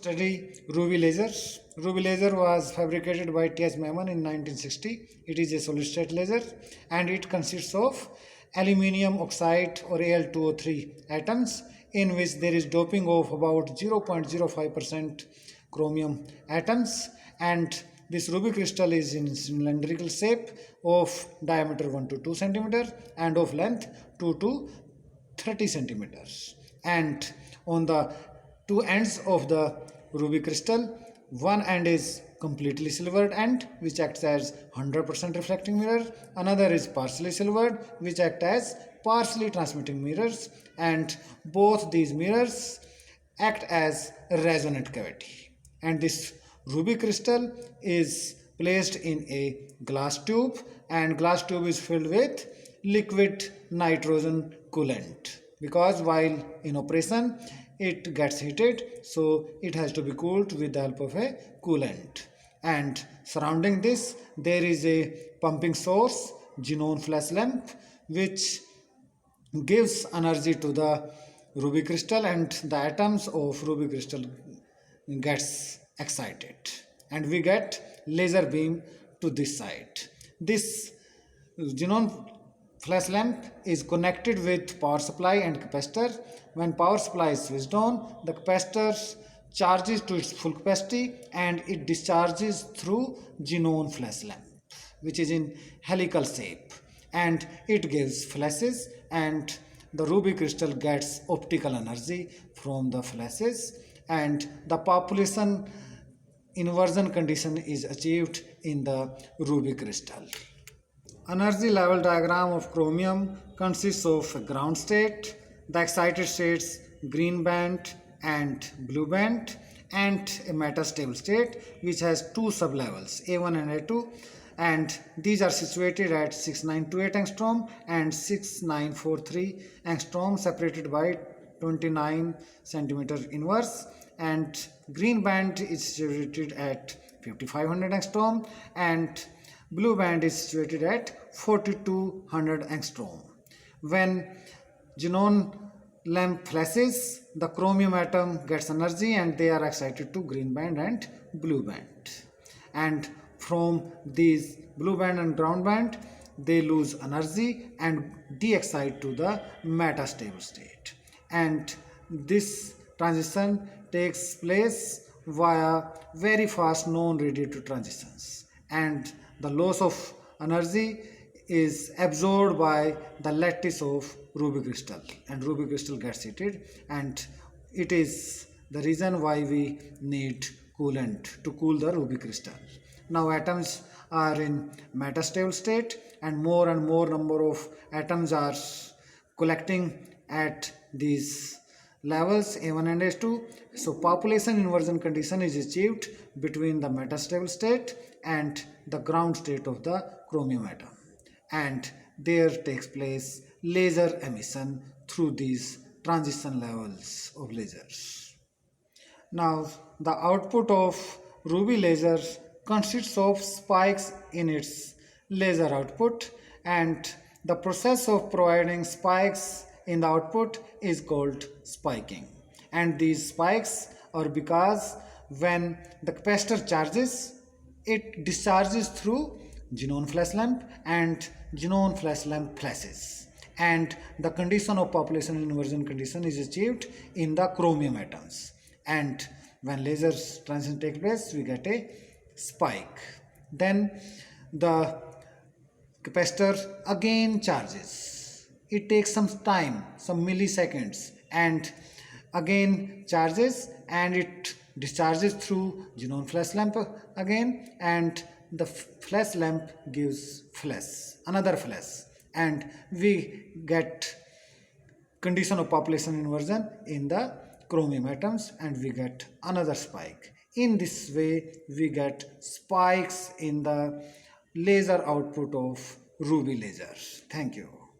Study ruby laser. Ruby laser was fabricated by T.S. Memon in 1960. It is a solid state laser and it consists of aluminium oxide or Al2O3 atoms in which there is doping of about 0.05% chromium atoms, and this ruby crystal is in cylindrical shape of diameter 1 to 2 centimeter and of length 2 to 30 centimeters. And on the two ends of the ruby crystal, one end is completely silvered end which acts as 100% reflecting mirror, another is partially silvered which act as partially transmitting mirrors, and both these mirrors act as a resonant cavity. And this ruby crystal is placed in a glass tube, and glass tube is filled with liquid nitrogen coolant, because while in operation it gets heated, so it has to be cooled with the help of a coolant. And surrounding this there is a pumping source, xenon flash lamp, which gives energy to the ruby crystal, and the atoms of ruby crystal gets excited and we get laser beam to this side. This xenon flash lamp is connected with power supply and capacitor. When power supply is switched on, the capacitor charges to its full capacity and it discharges through xenon flash lamp, which is in helical shape, and it gives flashes, and the ruby crystal gets optical energy from the flashes, and the population inversion condition is achieved in the ruby crystal. Energy level diagram of chromium consists of a ground state, the excited states green band and blue band, and a metastable state which has two sublevels A1 and A2, and these are situated at 6928 angstrom and 6943 angstrom, separated by 29 centimeter inverse, and green band is situated at 5500 angstrom and blue band is situated at 4200 angstrom. When xenon lamp flashes, the chromium atom gets energy and they are excited to green band and blue band, and from these blue band and ground band they lose energy and de-excite to the metastable state, and this transition takes place via very fast non-radiative transitions, and the loss of energy is absorbed by the lattice of ruby crystal, and ruby crystal gets heated, and it is the reason why we need coolant to cool the ruby crystal. Now atoms are in metastable state and more number of atoms are collecting at these levels A1 and A2. So population inversion condition is achieved between the metastable state and the ground state of the chromium atom, and there takes place laser emission through these transition levels of lasers. Now the output of ruby laser consists of spikes in its laser output, and the process of providing spikes in the output is called spiking, and these spikes are because when the capacitor charges, it discharges through xenon flash lamp and xenon flash lamp flashes, and the condition of population inversion condition is achieved in the chromium atoms, and when laser transition takes place we get a spike. Then the capacitor again charges, it takes some time, some milliseconds, and again charges and it discharges through xenon flash lamp again, and the flash lamp gives another flash, and we get condition of population inversion in the chromium atoms and we get another spike. In this way we get spikes in the laser output of ruby lasers. Thank you.